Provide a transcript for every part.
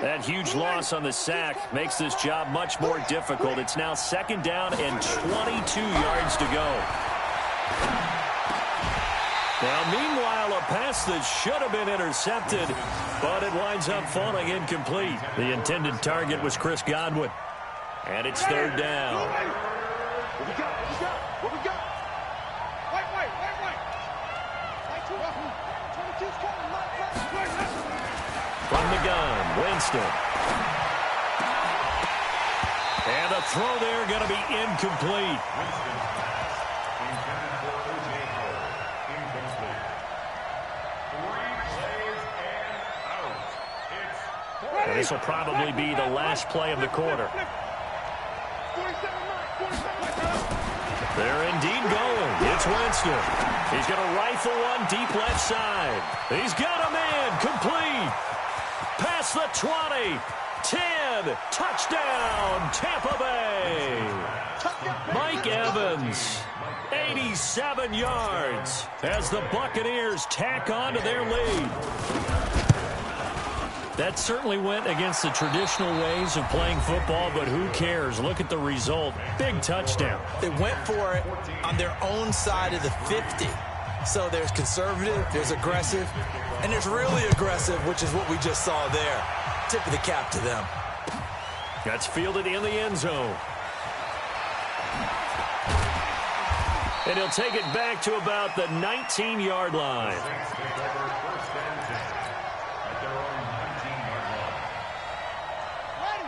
That huge loss on the sack makes this job much more difficult. It's now 2nd down and 22 yards to go. Now, meanwhile, a pass that should have been intercepted, but it winds up falling incomplete. The intended target was Chris Godwin. And it's 3rd down. What we got? What we got? Wait. 22's coming. From the gun, Winston. And the throw there going to be incomplete. And this will probably be the last play of the quarter. They're indeed going. It's Winston. He's going to rifle one deep left side. He's got a man complete. Past the 20. 10. Touchdown, Tampa Bay. Mike Evans, 87 yards as the Buccaneers tack on to their lead. That certainly went against the traditional ways of playing football, but who cares? Look at the result. Big touchdown. They went for it on their own side of the 50. So there's conservative, there's aggressive, and there's really aggressive, which is what we just saw there. Tip of the cap to them. That's fielded in the end zone. And he'll take it back to about the 19-yard line.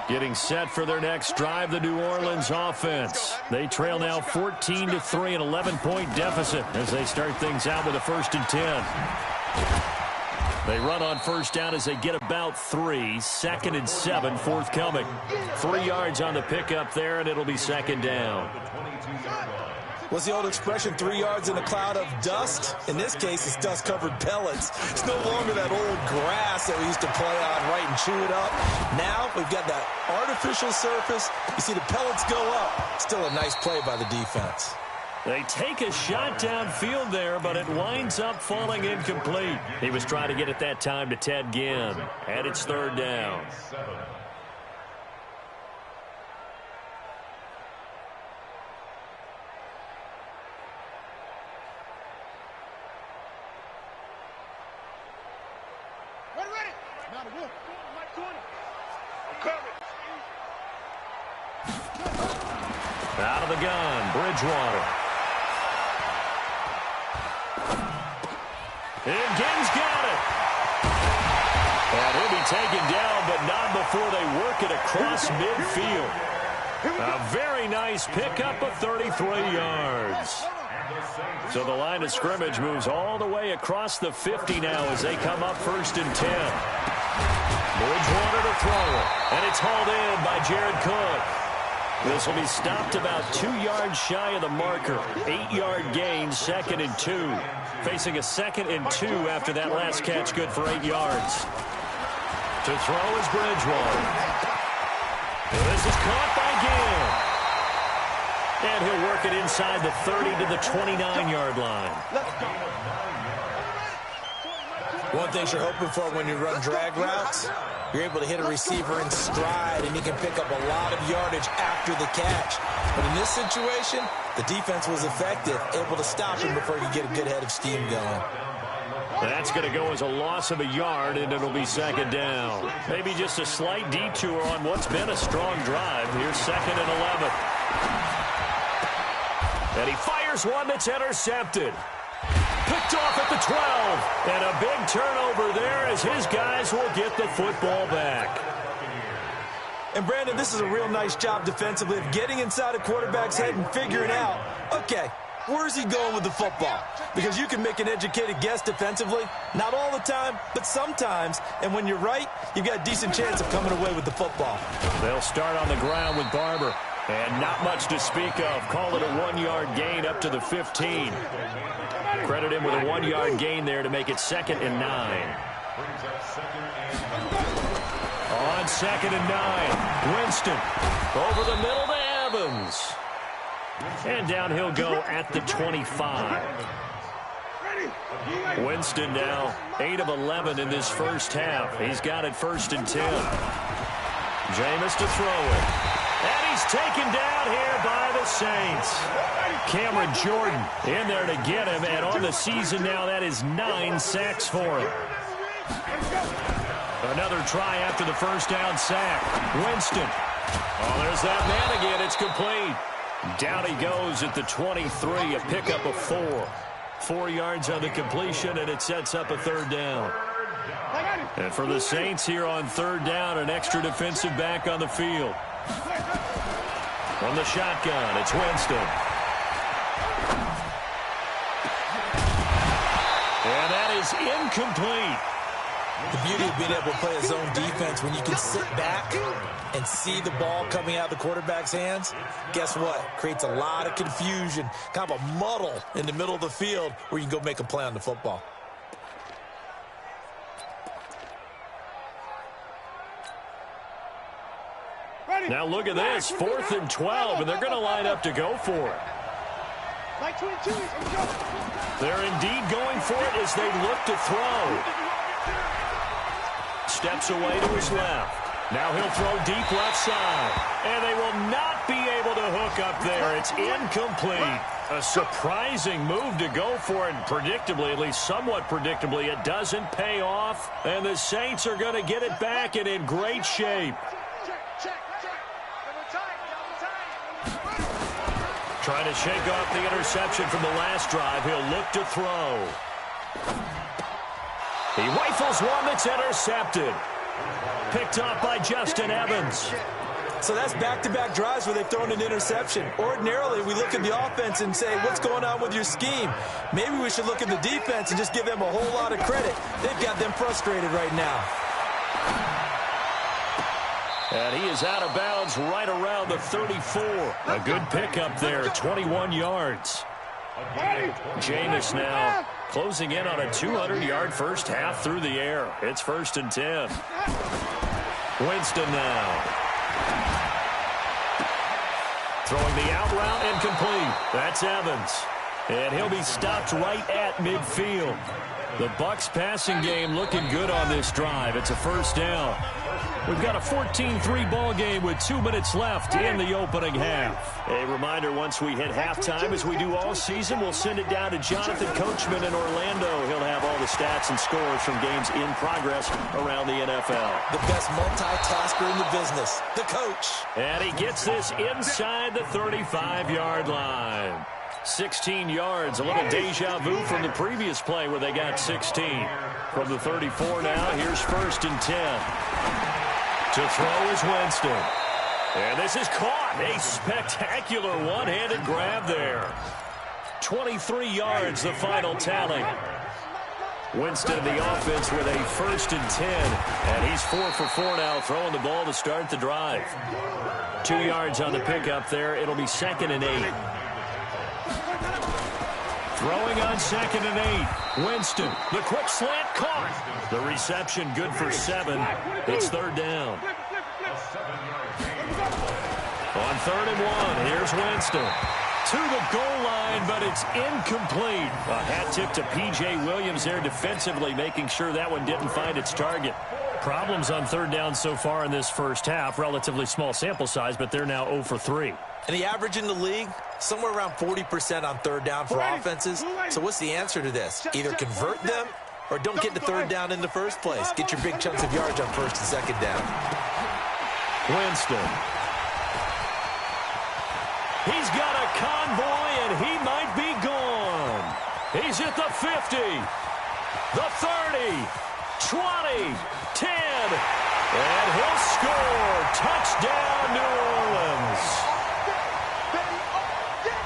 Getting set for their next drive, the New Orleans offense. They trail now 14-3, an 11-point deficit as they start things out with a 1st and 10. They run on 1st down as they get about 3. 2nd and 7 forthcoming. 3 yards on the pickup there, and it'll be 2nd down. What's the old expression, 3 yards in a cloud of dust? In this case, it's dust-covered pellets. It's no longer that old grass that we used to play on, right, and chew it up. Now we've got that artificial surface. You see the pellets go up. Still a nice play by the defense. They take a shot downfield there, but it winds up falling incomplete. He was trying to get it that time to Ted Ginn, and it's 3rd down. Out of the gun, Bridgewater. And Ginn's got it. And he'll be taken down, but not before they work it across midfield. A very nice pickup of 33 yards. So the line of scrimmage moves all the way across the 50 now as they come up 1st and 10. Bridgewater to throw it. And it's hauled in by Jared Cook. This will be stopped about 2 yards shy of the marker. 8-yard gain, 2nd and 2. Facing a 2nd and 2 after that last catch, good for 8 yards. To throw is Bridgewater. And this is caught by Ginn. And he'll work it inside the 30 to the 29-yard line. One thing you're hoping for when you run drag routes, you're able to hit a receiver in stride, and you can pick up a lot of yardage after the catch. But in this situation, the defense was effective, able to stop him before he could get a good head of steam going. That's going to go as a loss of a yard, and it'll be 2nd down. Maybe just a slight detour on what's been a strong drive. Here's 2nd and 11. And he fires one that's intercepted. Picked off at the 12. And a big turnover there as his guys will get the football back. And, Brandon, this is a real nice job defensively of getting inside a quarterback's head and figuring out, okay, where's he going with the football? Because you can make an educated guess defensively. Not all the time, but sometimes. And when you're right, you've got a decent chance of coming away with the football. They'll start on the ground with Barber. And not much to speak of. Call it a 1-yard gain up to the 15. Credit him with a 1-yard gain there to make it 2nd and 9. On 2nd and 9, Winston over the middle to Evans. And down he'll go at the 25. Winston now 8 of 11 in this first half. He's got it 1st and 10. Jameis to throw it. And he's taken down here by the Saints. Cameron Jordan in there to get him. And on the season now, that is 9 sacks for him. Another try after the first down sack. Winston. Oh, there's that man again. It's complete. Down he goes at the 23, a pickup of 4. 4 yards on the completion, and it sets up a 3rd down. And for the Saints here on 3rd down, an extra defensive back on the field. From the shotgun, it's Winston. And that is incomplete. The beauty of being able to play a zone defense when you can sit back and see the ball coming out of the quarterback's hands, guess what? Creates a lot of confusion, kind of a muddle in the middle of the field where you can go make a play on the football. Now look at this, 4th and 12, and they're going to line up to go for it. They're indeed going for it as they look to throw. Steps away to his left. Now he'll throw deep left side. And they will not be able to hook up there. It's incomplete. A surprising move to go for it. Predictably, at least somewhat predictably, it doesn't pay off. And the Saints are going to get it back and in great shape. Trying to shake off the interception from the last drive. He'll look to throw. He rifles one that's intercepted. Picked off by Justin Evans. So that's back-to-back drives where they've thrown an interception. Ordinarily, we look at the offense and say, what's going on with your scheme? Maybe we should look at the defense and just give them a whole lot of credit. They've got them frustrated right now. And he is out of bounds right around the 34. A good pickup there, 21 yards. Jameis now closing in on a 200-yard first half through the air. It's 1st and 10. Winston now. Throwing the out route and complete. That's Evans. And he'll be stopped right at midfield. The Bucs passing game looking good on this drive. It's a 1st down. We've got a 14-3 ball game with 2 minutes left in the opening half. A reminder, once we hit halftime, as we do all season, we'll send it down to Jonathan Coachman in Orlando. He'll have all the stats and scores from games in progress around the NFL. The best multitasker in the business, the coach. And he gets this inside the 35-yard line. 16 yards, a little deja vu from the previous play where they got 16. From the 34 now, here's 1st and 10. To throw is Winston. And this is caught. A spectacular one-handed grab there. 23 yards, the final tally. Winston in the offense with a 1st and 10. And he's 4 for 4 now, throwing the ball to start the drive. 2 yards on the pickup there. It'll be 2nd and 8. Throwing on 2nd and 8. Winston, the quick slant caught. The reception good for 7. It's 3rd down. On 3rd and 1, here's Winston. To the goal line, but it's incomplete. A hat tip to P.J. Williams there defensively, making sure that one didn't find its target. Problems on 3rd down so far in this first half. Relatively small sample size, but they're now 0 for 3. And the average in the league, somewhere around 40% on 3rd down for offenses. So what's the answer to this? Either convert them or don't get to 3rd down in the first place. Get your big chunks of yards on 1st and 2nd down. Winston. He's got a convoy, and he might be gone. He's at the 50, the 30, 20, 10, and he'll score. Touchdown, New Orleans.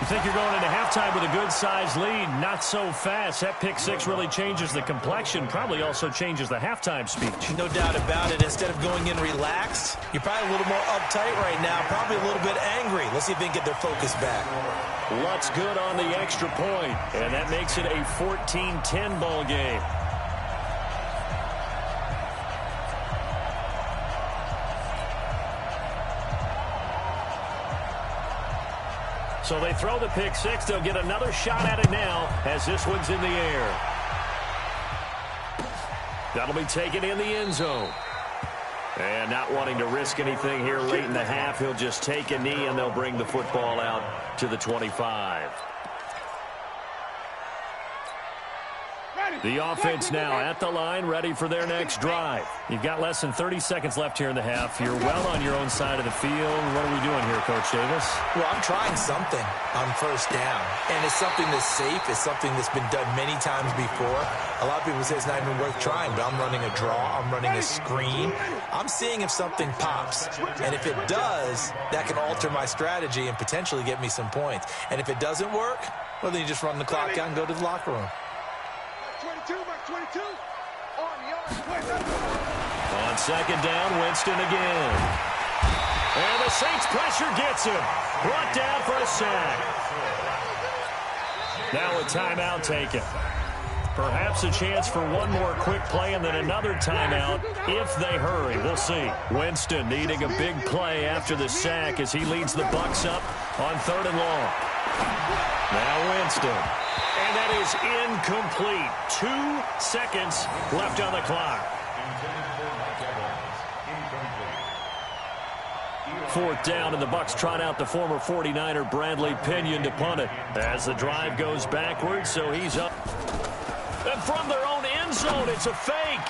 You think you're going into halftime with a good-sized lead? Not so fast. That pick 6 really changes the complexion, probably also changes the halftime speech. No doubt about it. Instead of going in relaxed, you're probably a little more uptight right now, probably a little bit angry. Let's see if they can get their focus back. Lutz good on the extra point, and that makes it a 14-10 ball game. So they throw the pick 6. They'll get another shot at it now as this one's in the air. That'll be taken in the end zone. And not wanting to risk anything here late in the half, he'll just take a knee, and they'll bring the football out to the 25. The offense now at the line, ready for their next drive. You've got less than 30 seconds left here in the half. You're well on your own side of the field. What are we doing here, Coach Davis? Well, I'm trying something on first down, and it's something that's safe. It's something that's been done many times before. A lot of people say it's not even worth trying, but I'm running a draw. I'm running a screen. I'm seeing if something pops, and if it does, that can alter my strategy and potentially get me some points. And if it doesn't work, well, then you just run the clock out and go to the locker room. 22. On second down, Winston again. And the Saints pressure gets him. Brought down for a sack. Now a timeout taken. Perhaps a chance for one more quick play and then another timeout if they hurry. We'll see. Winston needing a big play after the sack as he leads the Bucs up on 3rd and long. Now Winston. And that is incomplete. 2 seconds left on the clock. 4th down, and the Bucs trot out the former 49er Bradley Pinion to punt it. As the drive goes backwards, so he's up. And from their own end zone, it's a fake.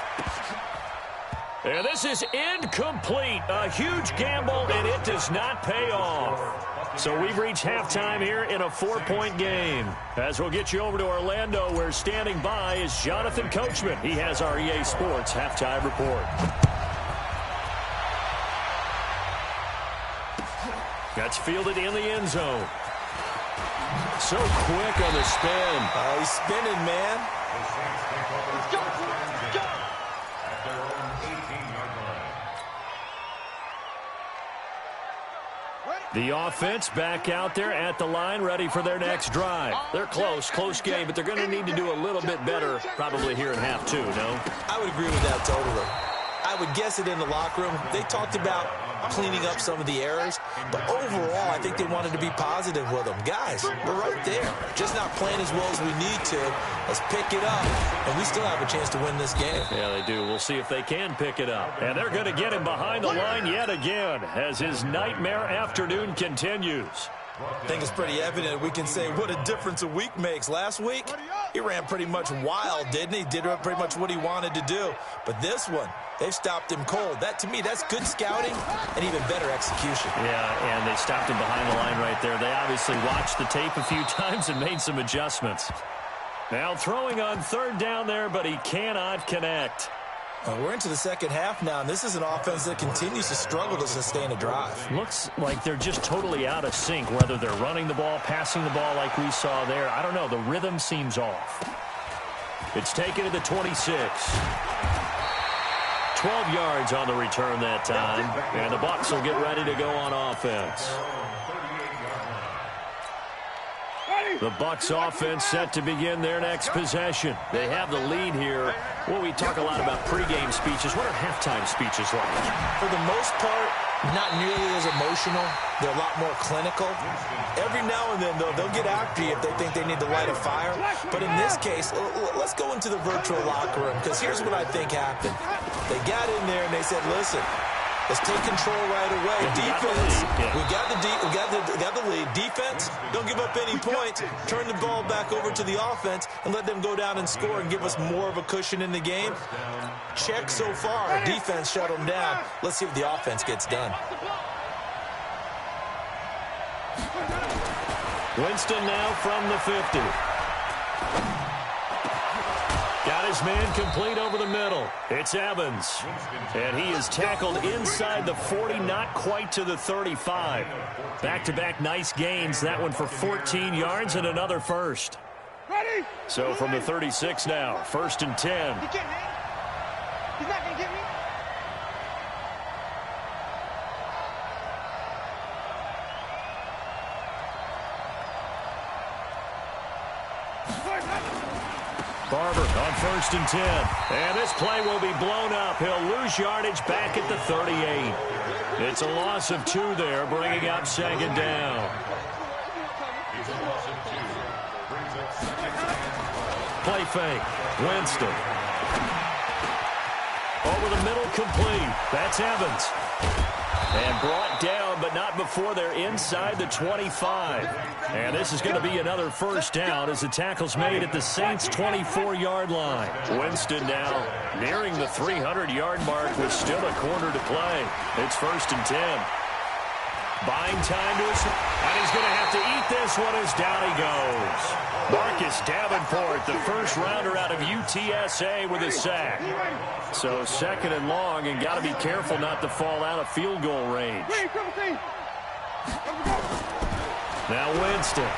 And this is incomplete. A huge gamble, and it does not pay off. So we've reached halftime here in a 4-point game. As we'll get you over to Orlando, where standing by is Jonathan Coachman. He has our EA Sports halftime report. That's fielded in the end zone. So quick on the spin. He's spinning, man. Let's go. The offense back out there at the line, ready for their next drive. They're close game, but they're going to need to do a little bit better probably here in half 2, no? I would agree with that totally. I would guess it in the locker room. They talked about cleaning up some of the errors, but overall, I think they wanted to be positive with them. Guys, we're right there. Just not playing as well as we need to. Let's pick it up, and we still have a chance to win this game. Yeah, they do. We'll see if they can pick it up. And they're going to get him behind the line yet again as his nightmare afternoon continues. I think it's pretty evident we can say what a difference a week makes. Last week, he ran pretty much wild, didn't he? Did pretty much what he wanted to do. But this one, they've stopped him cold. That, to me, that's good scouting and even better execution. Yeah, and they stopped him behind the line right there. They obviously watched the tape a few times and made some adjustments. Now throwing on 3rd down there, but he cannot connect. We're into the second half now, and this is an offense that continues to struggle to sustain a drive. Looks like they're just totally out of sync, whether they're running the ball, passing the ball like we saw there. I don't know. The rhythm seems off. It's taken to the 26. 12 yards on the return that time, and the Bucs will get ready to go on offense. The Bucs offense set to begin their next possession. They have the lead here. Well, we talk a lot about pregame speeches. What are halftime speeches like? For the most part, not nearly as emotional. They're a lot more clinical. Every now and then, though, they'll get after you if they think they need to light a fire. But in this case, let's go into the virtual locker room, because here's what I think happened. They got in there and they said, listen, let's take control right away. Defense, we got the lead. Defense, don't give up any points. Turn the ball back over to the offense and let them go down and score and give us more of a cushion in the game. Check so far. Defense shut them down. Let's see what the offense gets done. Winston now from the 50. Got his man complete over the middle. It's Evans. And he is tackled inside the 40, not quite to the 35. Back-to-back nice gains. That one for 14 yards and another first. Ready? So from the 36 now, 1st and 10. He can't hit. He's not going to get me. Barber on 1st and 10. And this play will be blown up. He'll lose yardage back at the 38. It's a loss of 2 there, bringing up 2nd down. Play fake. Winston. the middle, complete. That's Evans. And brought down, but not before they're inside the 25. And this is going to be another first down as the tackle's made at the Saints' 24-yard line. Winston now nearing the 300-yard mark with still a quarter to play. It's 1st and 10. Buying time to his, and he's going to have to eat this one as down he goes. Marcus Davenport, the first rounder out of UTSA with a sack. So 2nd and long, and got to be careful not to fall out of field goal range. Now Winston.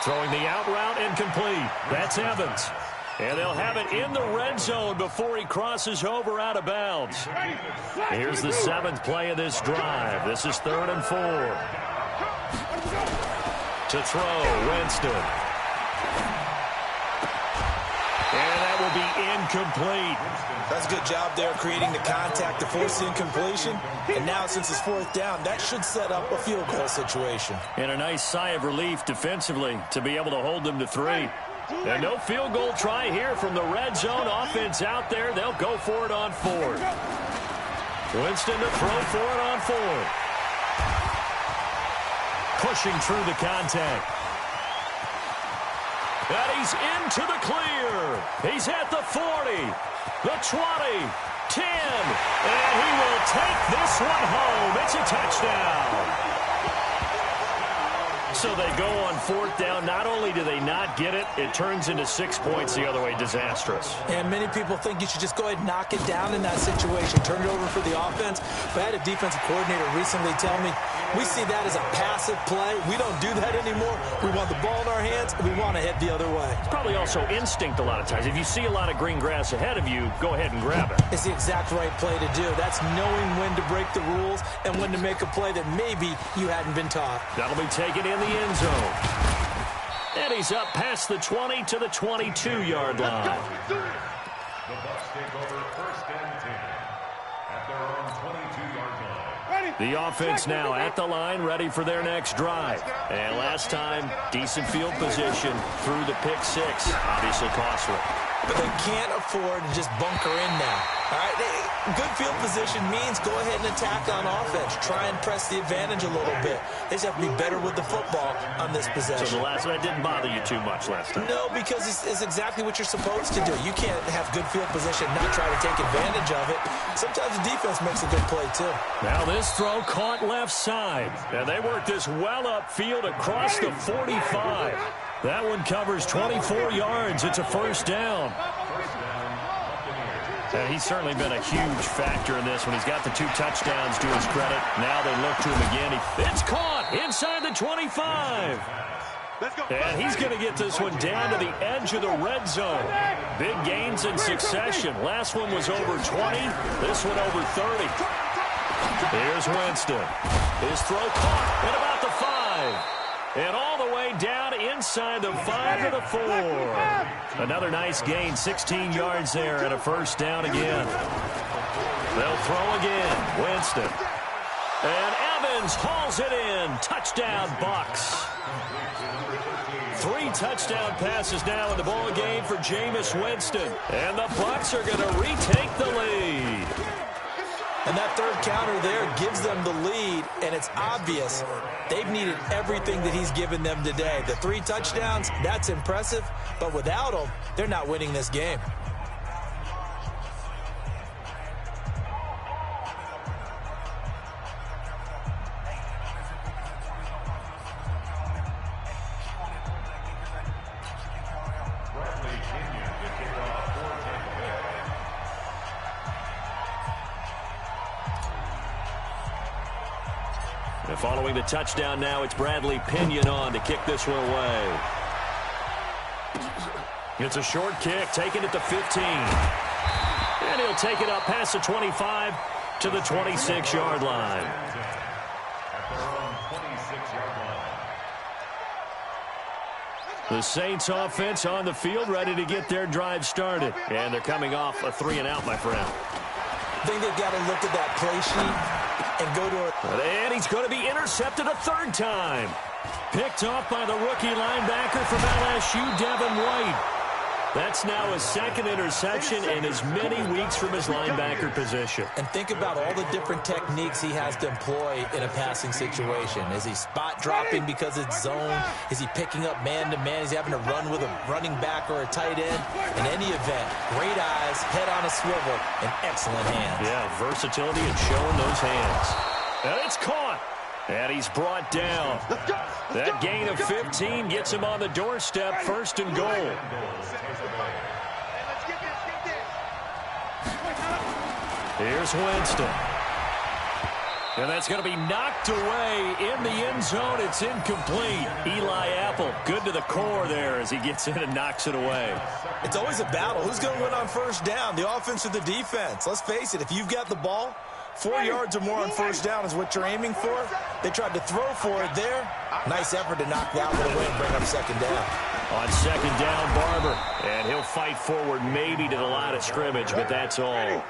Throwing the out route and complete. That's Evans. And they'll have it in the red zone before he crosses over out of bounds. Here's the 7th play of this drive. This is 3rd and 4. To throw, Winston. And that will be incomplete. That's a good job there creating the contact to force the incompletion. And now since it's 4th down, that should set up a field goal situation. And a nice sigh of relief defensively to be able to hold them to 3. And no field goal try here from the red zone. Offense out there. They'll go for it on 4th. Winston to throw for it on 4th. Pushing through the contact. And he's into the clear. He's at the 40, the 20, 10. And he will take this one home. It's a touchdown. So they go on 4th down. Not only do they not get it, it turns into 6 points the other way. Disastrous. And many people think you should just go ahead and knock it down in that situation. Turn it over for the offense. But I had a defensive coordinator recently tell me, we see that as a passive play. We don't do that anymore. We want the ball in our hands, and we want to head the other way. It's probably also instinct a lot of times. If you see a lot of green grass ahead of you, go ahead and grab it. It's the exact right play to do. That's knowing when to break the rules and when to make a play that maybe you hadn't been taught. That'll be taken in the end zone. And he's up past the 20 to the 22-yard line. The Bucs take over 1st and 10 at their own 22-yard line. The offense now at the line, ready for their next drive. And last time, decent field position through the pick 6. Obviously costly. But they can't afford to just bunker in now. All right, good field position means go ahead and attack on offense. Try and press the advantage a little bit. They just have to be better with the football on this possession. So the last one didn't bother you too much last time? No, because it's exactly what you're supposed to do. You can't have good field position and not try to take advantage of it. Sometimes the defense makes a good play, too. Now this throw caught left side. And they work this well upfield across the 45. That one covers 24 yards. It's a 1st down. And he's certainly been a huge factor in this one. He's got the 2 touchdowns to his credit. Now they look to him again. It's caught inside the 25. And he's going to get this one down to the edge of the red zone. Big gains in succession. Last one was over 20. This one over 30. Here's Winston. His throw caught at about the 5. And all the way down inside the 5 to the 4. Another nice gain, 16 yards there and a 1st down again. They'll throw again. Winston. And Evans hauls it in. Touchdown, Bucs. 3 touchdown passes now in the ball game for Jameis Winston. And the Bucs are going to retake the lead. And that 3rd counter there gives them the lead, and it's obvious they've needed everything that he's given them today. The 3 touchdowns, that's impressive, but without them, they're not winning this game. And following the touchdown now, it's Bradley Pinion on to kick this one away. It's a short kick, taking it to 15. And he'll take it up past the 25 to the 26-yard line. The Saints offense on the field, ready to get their drive started. And they're coming off a 3-and-out, my friend. I think they've got to look at that play sheet and go to it. And he's going to be intercepted a 3rd time. Picked off by the rookie linebacker from LSU, Devin White. That's now his second interception in as many weeks from his linebacker position. And think about all the different techniques he has to employ in a passing situation. Is he spot dropping because it's zone? Is he picking up man-to-man? Is he having to run with a running back or a tight end? In any event, great eyes, head on a swivel, and excellent hands. Yeah, versatility and showing those hands. And it's caught. And he's brought down. That gain of 15 gets him on the doorstep, first and goal. Here's Winston. And that's going to be knocked away in the end zone. It's incomplete. Eli Apple, good to the core there as he gets in and knocks it away. It's always a battle. Who's going to win on first down, the offense or the defense? Let's face it, if you've got the ball, 4 yards or more on first down is what you're aiming for. They tried to throw for it there. Nice effort to knock that one away and bring up second down. On second down, Barber. And he'll fight forward maybe to the line of scrimmage, but that's all.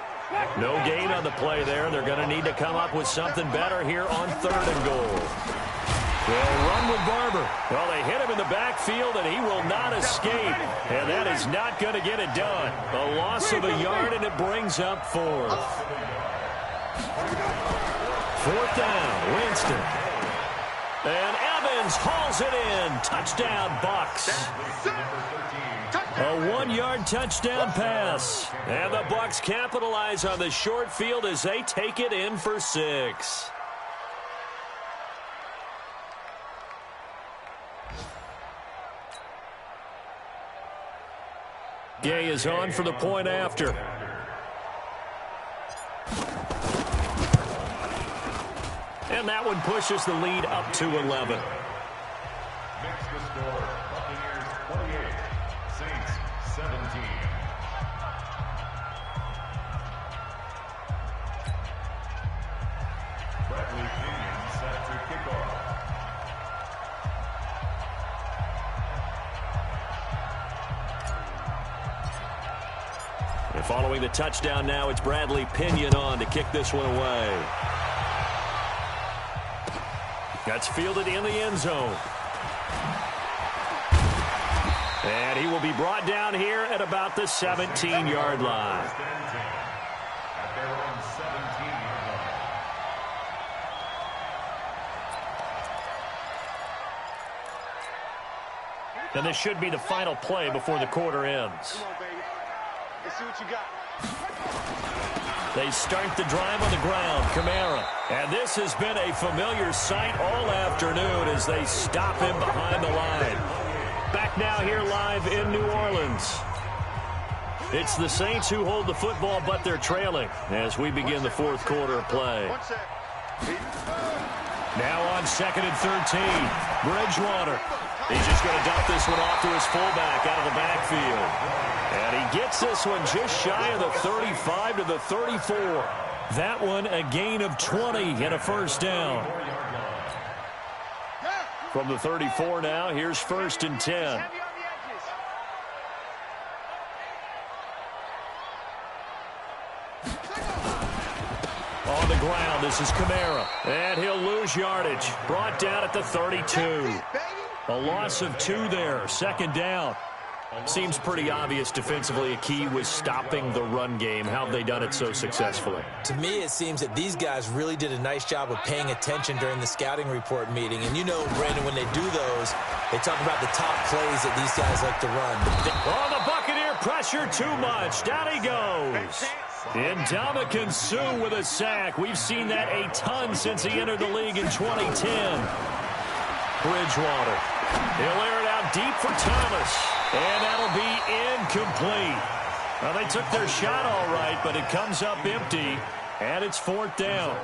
No gain on the play there. They're going to need to come up with something better here on third and goal. They'll run with Barber. Well, they hit him in the backfield, and he will not escape. And that is not going to get it done. A loss of a yard, and it brings up fourth. Fourth down, Winston. And Evans hauls it in. Touchdown, Bucs. A 1-yard touchdown pass. And the Bucs capitalize on the short field as they take it in for 6. Gay is on for the point after. And that one pushes the lead up to 11. Next to score, Buccaneers 28, Saints 17. Bradley Pinion set to kickoff. And following the touchdown now, it's Bradley Pinion on to kick this one away. That's fielded in the end zone. And he will be brought down here at about the 17-yard line. At their own 17-yard line. And this should be the final play before the quarter ends. Come on, baby. Let's see what you got. They start the drive on the ground. Kamara. And this has been a familiar sight all afternoon as they stop him behind the line. Back now here live in New Orleans. It's the Saints who hold the football, but they're trailing as we begin the fourth quarter of play. Now on second and 13. Bridgewater. He's just going to dump this one off to his fullback out of the backfield. And he gets this one just shy of the 35 to the 34. That one a gain of 20 and a first down. From the 34 now, here's first and 10. On the ground, this is Kamara. And he'll lose yardage. Brought down at the 32. A loss of 2 there, second down. Seems pretty obvious defensively a key was stopping the run game. How have they done it so successfully? To me, it seems that these guys really did a nice job of paying attention during the scouting report meeting. And you know, Brandon, when they do those, they talk about the top plays that these guys like to run. Oh, the Buccaneer pressure too much. Down he goes. Ndamukong Suh with a sack. We've seen that a ton since he entered the league in 2010. Bridgewater. He'll air it out deep for Thomas. And that'll be incomplete. Well, they took their shot all right, but it comes up empty, and it's fourth down.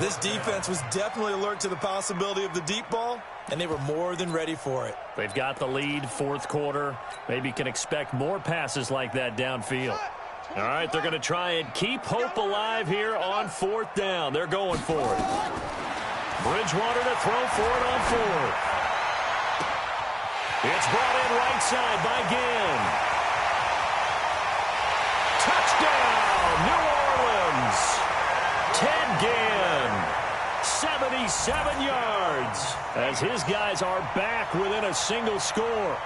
This defense was definitely alert to the possibility of the deep ball, and they were more than ready for it. They've got the lead, fourth quarter. Maybe can expect more passes like that downfield. All right, they're going to try and keep hope alive here on fourth down. They're going for it. Bridgewater to throw for it on fourth. It's brought in right side by Ginn. Touchdown, New Orleans. Ted Ginn, 77 yards, as his guys are back within a single score.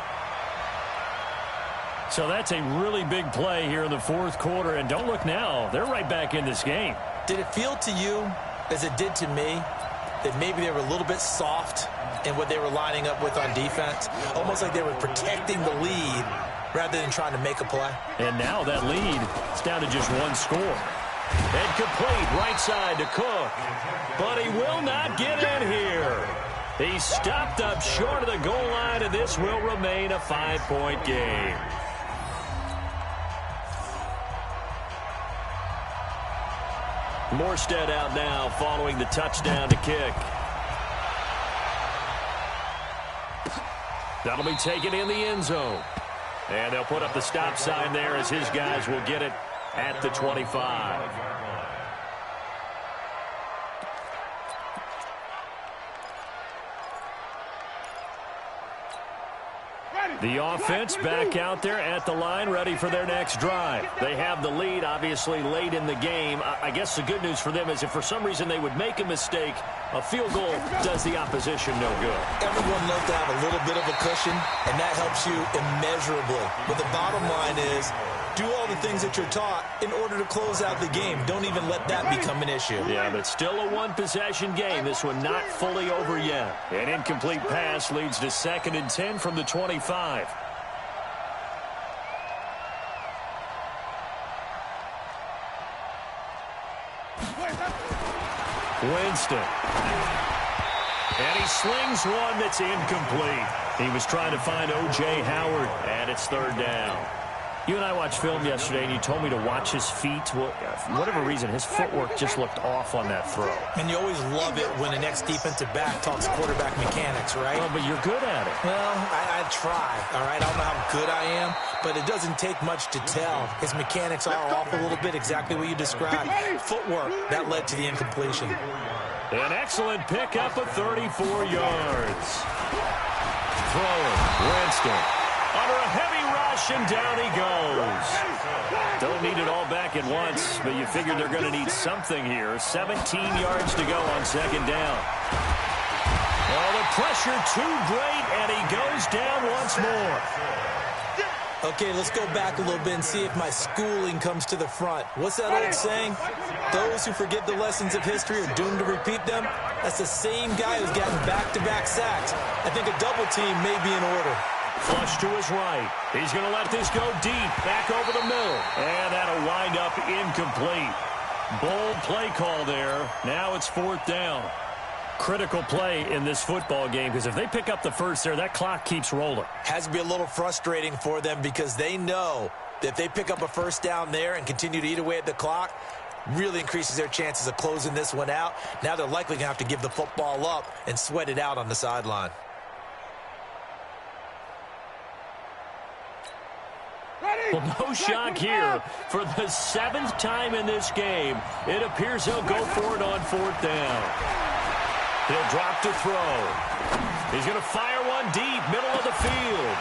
So that's a really big play here in the fourth quarter. And don't look now. They're right back in this game. Did it feel to you, as it did to me, that maybe they were a little bit soft in what they were lining up with on defense? Almost like they were protecting the lead rather than trying to make a play. And now that lead is down to just one score. And complete right side to Cook. But he will not get in here. He stopped up short of the goal line, and this will remain a 5-point game. Morstead out now following the touchdown to kick. That'll be taken in the end zone. And they'll put up the stop sign there as his guys will get it at the 25. The offense back out there at the line, ready for their next drive. They have the lead, obviously, late in the game. I guess the good news for them is if for some reason they would make a mistake, a field goal does the opposition no good. Everyone loves to have a little bit of a cushion, and that helps you immeasurably. But the bottom line is, do all the things that you're taught in order to close out the game. Don't even let that become an issue. Yeah, but still a one-possession game. This one not fully over yet. An incomplete pass leads to 2nd and 10 from the 25. Winston. And he slings one that's incomplete. He was trying to find O.J. Howard, and it's 3rd down. You and I watched film yesterday, and you told me to watch his feet. Well, for whatever reason, his footwork just looked off on that throw. And you always love it when the next defensive back talks quarterback mechanics, right? Well, but you're good at it. Well, I try, all right? I don't know how good I am, but it doesn't take much to tell. His mechanics are off a little bit, exactly what you described. Footwork, that led to the incompletion. An excellent pickup of 34 yards. Throwing, Winston. Under a heavy rush, and down he goes. Don't need it all back at once, but you figure they're going to need something here. 17 yards to go on 2nd down. Oh, the pressure too great, and he goes down once more. Okay, let's go back a little bit and see if my schooling comes to the front. What's that old saying? Those who forget the lessons of history are doomed to repeat them. That's the same guy who's gotten back-to-back sacks. I think a double team may be in order. Flush to his right. He's going to let this go deep, back over the middle. And that'll wind up incomplete. Bold play call there. Now it's 4th down. Critical play in this football game, because if they pick up the first there, that clock keeps rolling. Has to be a little frustrating for them because they know that if they pick up a 1st down there and continue to eat away at the clock, really increases their chances of closing this one out. Now they're likely going to have to give the football up and sweat it out on the sideline. Well, no shock here. For the 7th time in this game, it appears he'll go for it on 4th down. He'll drop to throw. He's going to fire one deep, middle of the field.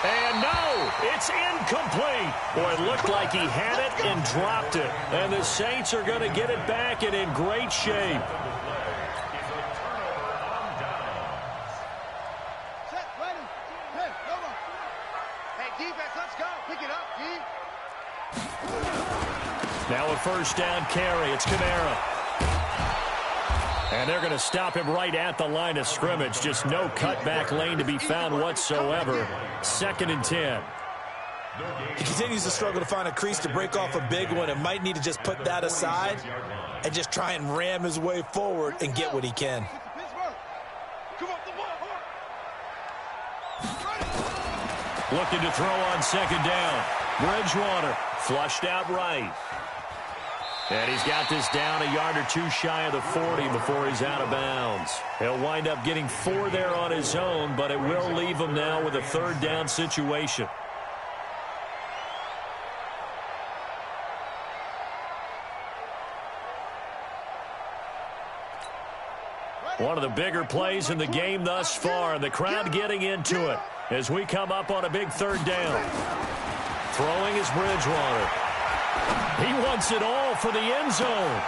And no, it's incomplete. Boy, it looked like he had it and dropped it. And the Saints are going to get it back and in great shape. Now a 1st down carry. It's Kamara. And they're going to stop him right at the line of scrimmage. Just no cutback lane to be found whatsoever. 2nd and 10. He continues to struggle to find a crease to break off a big one and might need to just put that aside and just try and ram his way forward and get what he can. Looking to throw on 2nd down. Bridgewater flushed out right. And he's got this down a yard or two shy of the 40 before he's out of bounds. He'll wind up getting 4 there on his own, but it will leave him now with a 3rd down situation. One of the bigger plays in the game thus far, and the crowd getting into it as we come up on a big 3rd down. Throwing is Bridgewater. He wants it all for the end zone.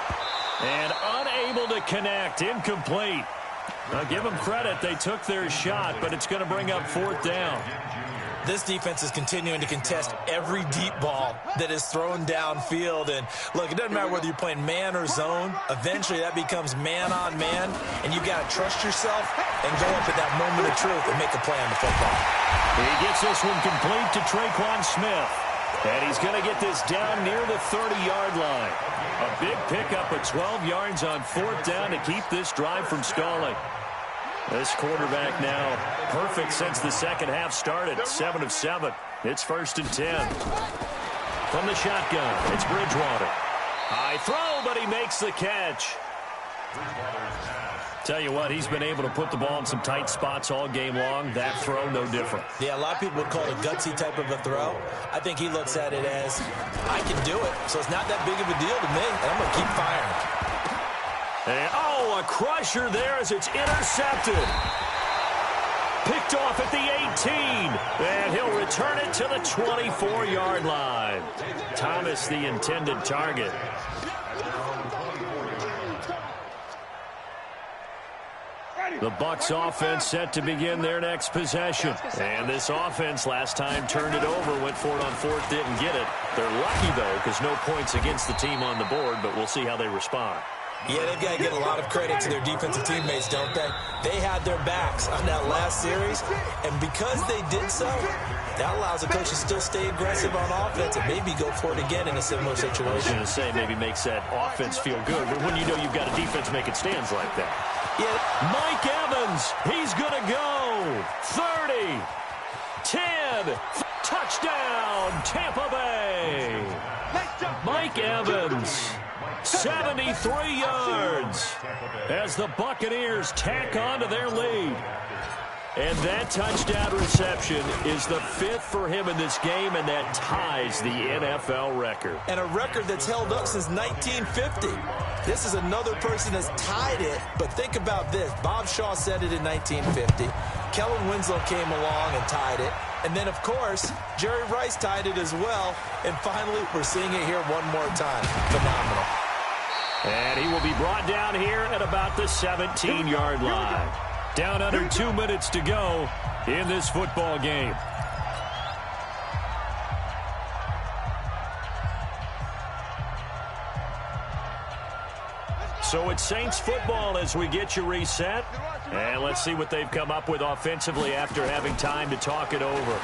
And unable to connect. Incomplete. Now give them credit. They took their shot, but it's going to bring up 4th down. This defense is continuing to contest every deep ball that is thrown downfield. And, look, it doesn't matter whether you're playing man or zone. Eventually, that becomes man-on-man, and you've got to trust yourself and go up at that moment of truth and make a play on the football. He gets this one complete to Traquan Smith. And he's going to get this down near the 30-yard line. A big pickup of 12 yards on 4th down to keep this drive from stalling. This quarterback now perfect since the second half started. 7 of 7. It's 1st and 10. From the shotgun, it's Bridgewater. High throw, but he makes the catch. Tell you what, he's been able to put the ball in some tight spots all game long. That throw, no different. Yeah, a lot of people would call it a gutsy type of a throw. I think he looks at it as, I can do it, so it's not that big of a deal to me, and I'm going to keep firing. And, a crusher there as it's intercepted. Picked off at the 18. And he'll return it to the 24-yard line. Thomas, the intended target. The Bucs offense set to begin their next possession. And this offense last time turned it over, went for it on 4th, didn't get it. They're lucky, though, because no points against the team on the board, but we'll see how they respond. Yeah, they've got to get a lot of credit to their defensive teammates, don't they? They had their backs on that last series, and because they did so, that allows the coach to still stay aggressive on offense and maybe go for it again in a similar situation. I was going to say maybe makes that offense feel good, but when you know you've got a defense making stands like that. Yeah. Mike Evans, he's going to go. 30, 10, touchdown, Tampa Bay. Mike Evans. 73 yards as the Buccaneers tack on to their lead. And that touchdown reception is the 5th for him in this game, and that ties the NFL record. And a record that's held up since 1950. This is another person that's tied it, but think about this. Bob Shaw said it in 1950. Kellen Winslow came along and tied it. And then, of course, Jerry Rice tied it as well. And finally, we're seeing it here one more time. Phenomenal. And he will be brought down here at about the 17-yard line. Down under 2 minutes to go in this football game. So it's Saints football as we get you reset. And let's see what they've come up with offensively after having time to talk it over.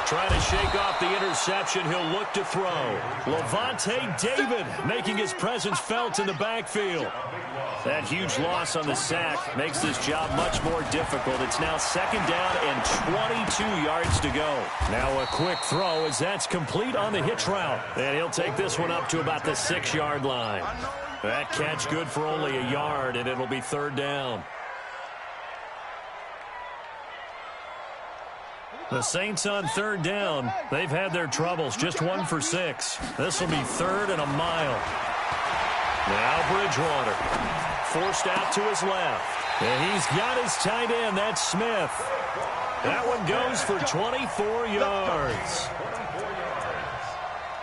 Trying to shake off the interception, he'll look to throw. Levante David making his presence felt in the backfield. That huge loss on the sack makes this job much more difficult. It's now 2nd down and 22 yards to go. Now a quick throw as that's complete on the hitch route. And he'll take this one up to about the 6-yard line. That catch good for only a yard, and it'll be 3rd down. The Saints on 3rd down. They've had their troubles. Just 1 for 6. This will be 3rd and a mile. Now Bridgewater. Forced out to his left. And he's got his tight end. That's Smith. That one goes for 24 yards.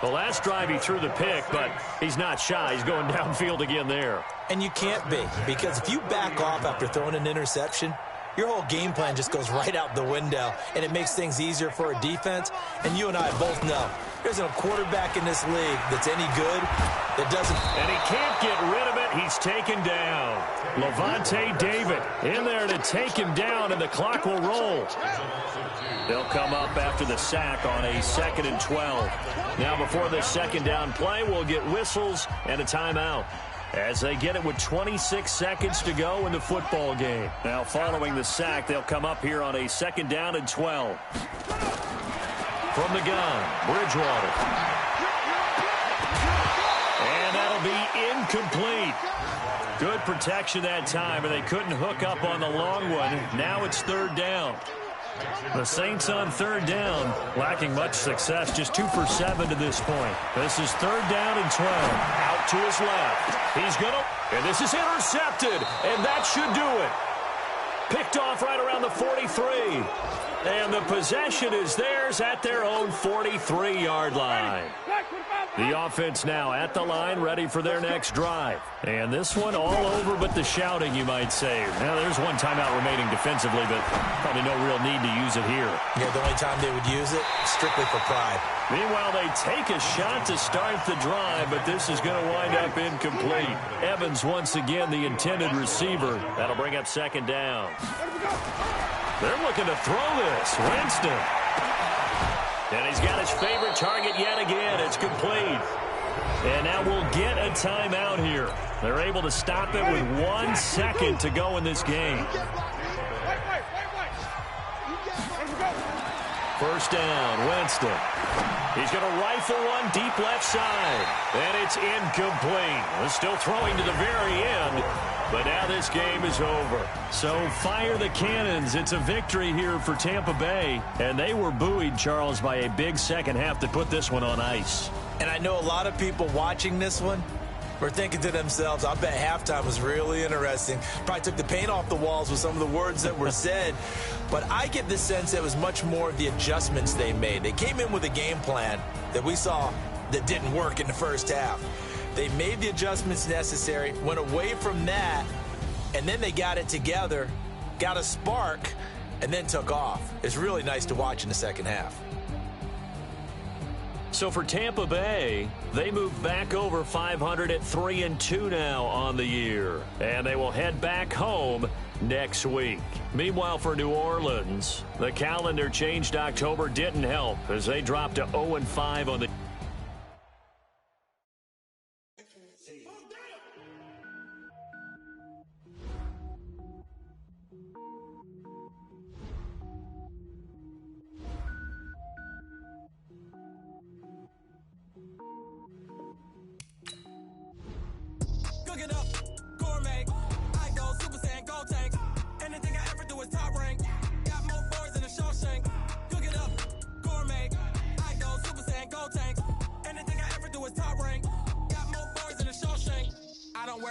The last drive he threw the pick, but he's not shy. He's going downfield again there. And you can't be, because if you back off after throwing an interception, your whole game plan just goes right out the window, and it makes things easier for a defense. And you and I both know there's a quarterback in this league that's any good that doesn't. And he can't get rid of it. He's taken down. Levante David in there to take him down, and the clock will roll. They'll come up after the sack on a 2nd and 12. Now before the 2nd down play, we'll get whistles and a timeout as they get it with 26 seconds to go in the football game. Now following the sack, they'll come up here on a 2nd down and 12. From the gun, Bridgewater. And that'll be incomplete. Good protection that time, and they couldn't hook up on the long one. Now it's 3rd down. The Saints on 3rd down, lacking much success, just 2 for 7 to this point. This is 3rd down and 12. Out to his left. He's going to, and this is intercepted, and that should do it. Picked off right around the 43. And the possession is theirs at their own 43-yard line. The offense now at the line, ready for their next drive. And this one all over but the shouting, you might say. Now, there's one timeout remaining defensively, but probably no real need to use it here. Yeah, the only time they would use it, strictly for pride. Meanwhile, they take a shot to start the drive, but this is going to wind up incomplete. Evans, once again, the intended receiver. That'll bring up second down. They're looking to throw this. Winston. And he's got his favorite target yet again. It's complete. And now we'll get a timeout here. They're able to stop it with 1 second to go in this game. First down, Winston. He's going to rifle one deep left side. And it's incomplete. We're still throwing to the very end. But now this game is over. So fire the cannons. It's a victory here for Tampa Bay. And they were buoyed, Charles, by a big second half to put this one on ice. And I know a lot of people watching this one were thinking to themselves, I bet halftime was really interesting. Probably took the paint off the walls with some of the words that were said. But I get the sense it was much more of the adjustments they made. They came in with a game plan that we saw that didn't work in the first half. They made the adjustments necessary, went away from that, and then they got it together, got a spark, and then took off. It's really nice to watch in the second half. So for Tampa Bay, they move back over 500 at 3-2 now on the year. And they will head back home next week. Meanwhile, for New Orleans, the calendar changed October didn't help as they dropped to 0-5 on the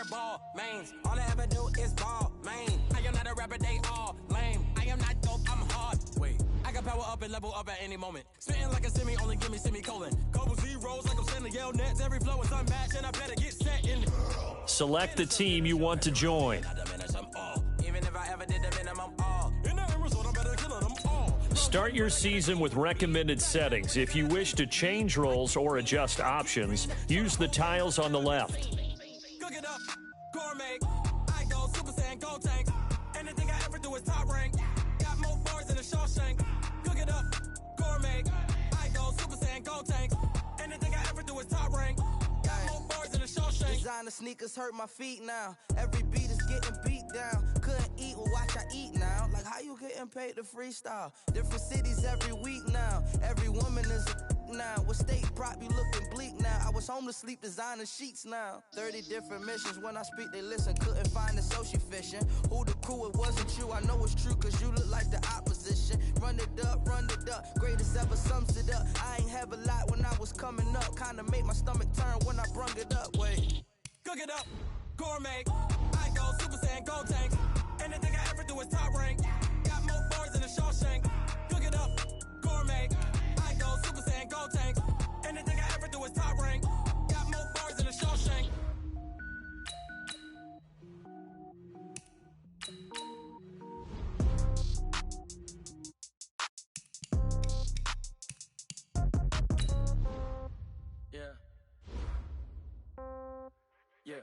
ball, mains. All I ever do is ball, main. I am not a rapper, they all lame. I am not dope, I'm hard. Wait, I got power up and level up at any moment. Spitting like a semi, only give me semicolon. Couple zeros like I'm sending yell nets. Every flow is unmatched and I better get set in. Select the team you want to join. Even if I ever did the minimum all. In that result, I better kill them all. Start your season with recommended settings. If you wish to change roles or adjust options, use the tiles on the left. Cook it up, gourmet. I go Super Saiyan, go tank. Anything I ever do is top rank. Got more bars than a Shawshank. Cook it up, gourmet. I go Super Saiyan, go tank. Anything I ever do is top rank. Got more bars than a Shawshank. Designer sneakers hurt my feet now. Every beat is getting beat down. Couldn't eat, well watch I eat now. Like how you getting paid to freestyle? Different cities every week now. Every woman is a now. What state prop you looking bleak now? I was home to sleep designer sheets now. 30 different missions. When I speak they listen. Couldn't find it so she fishing. Who the crew? It wasn't you. I know it's true cause you look like the opposition. Run it up, run it up. Greatest ever sums it up. I ain't have a lot when I was coming up. Kinda made my stomach turn when I brung it up. Wait. Cook it up, gourmet. I go Super Saiyan, go tank. Anything I ever do is top rank. Got more bars than a Shawshank. Cook it up, gourmet. I go Super Saiyan, go tank. Anything I ever do is top rank. Got more bars than a Shawshank. Yeah. Yeah.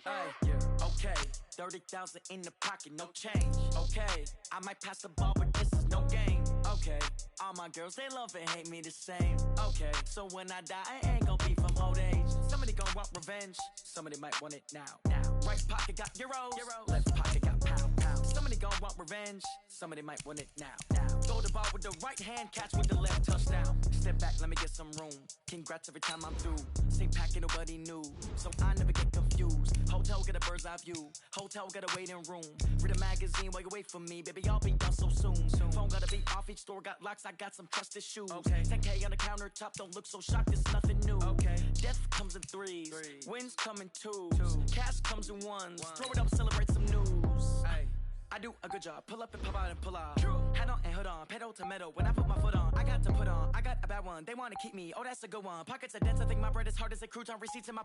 Hey, yeah. Okay, 30,000 in the pocket, no change. Okay, I might pass the ball, but this is no game. Okay, all my girls, they love and hate me the same. Okay, so when I die, I ain't gon' be from old age. Somebody gon' want revenge, somebody might want it now. Right pocket got euros, left pocket got pound. Somebody gon' want revenge, somebody might want it now. Throw the ball with the right hand, catch with the left, touchdown. Step back, let me get some room. Congrats every time I'm through. Same packet, nobody knew, so I never get confused. Hotel get a bird's eye view. Hotel got a waiting room. Read a magazine while you wait for me, baby. I'll be done so soon. Phone gotta be off. Each store got locks. I got some trusted shoes. Okay. 10K on the countertop. Don't look so shocked. It's nothing new. Okay. Death comes in threes. Wins come in twos. Cash comes in ones. Throw it up, celebrate some news. Ay. I do a good job. Pull up and pop out and pull out. True. Head on and hood on, pedal to metal. When I put my foot on, I got to put on. I got a bad one. They want to keep me. Oh, that's a good one. Pockets are dense. I think my bread is hard as a crouton. Receipts in my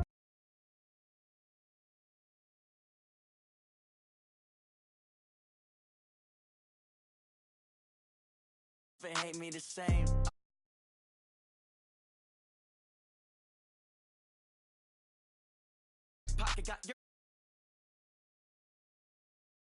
hate me the same. Pocket got your